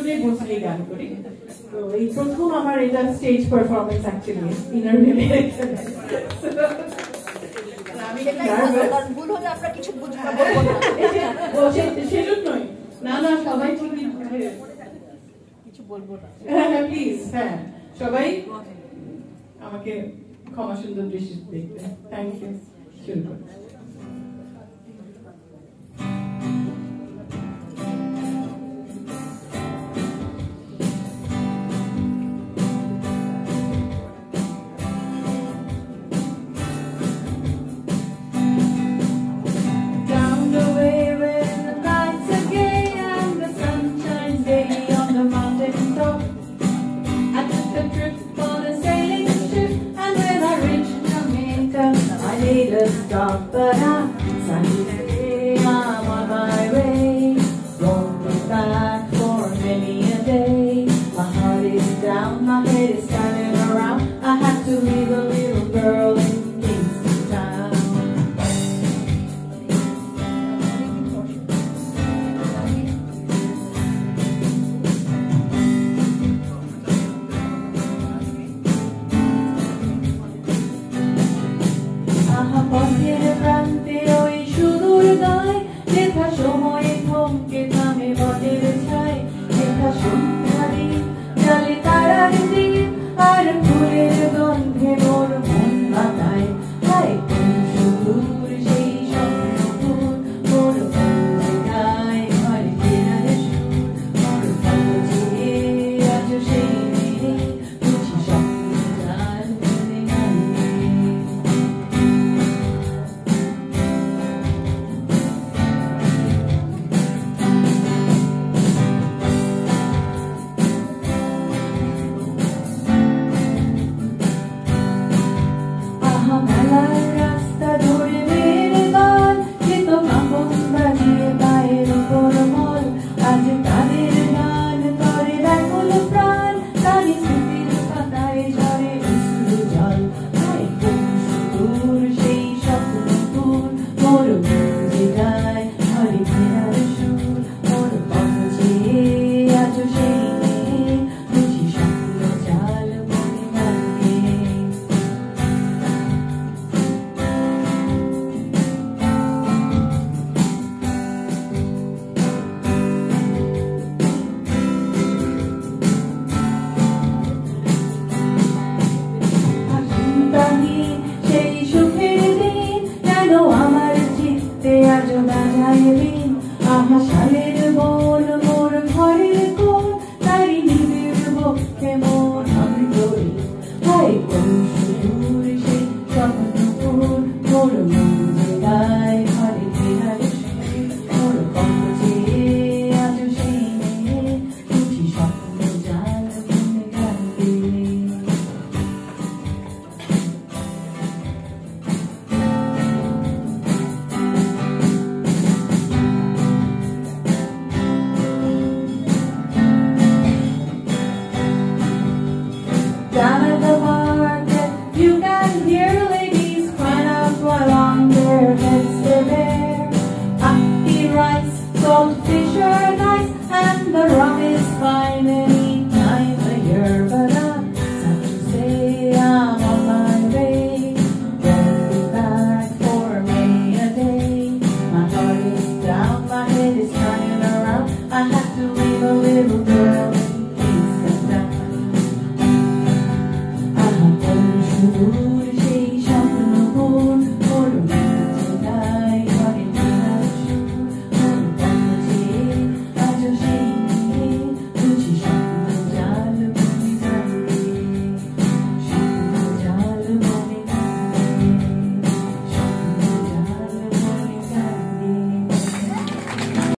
জন্যই মোস্টলি গান করি। তো এই প্রথম আমার এটা স্টেজ পারফরমেন্স অ্যাকচুয়ালি ইনার ভেবে সেজন্যই না না সবাই ঠিকই কিছু বলবো না। হ্যাঁ প্লিজ, হ্যাঁ সবাই আমাকে ক্ষমা সুন্দর দৃষ্টিতে দেখবেন। Thank you. শুরু করুন। Stop, but I'm Sunday, I'm on my way. Won't be back for many a day. My heart is down, my head is turning around. I have to leave a little girl in Kingston town. পথের প্রান্তে ওই সুদূর গায় লেখা সময়ে থমকে থামে বটের ছায় লেখা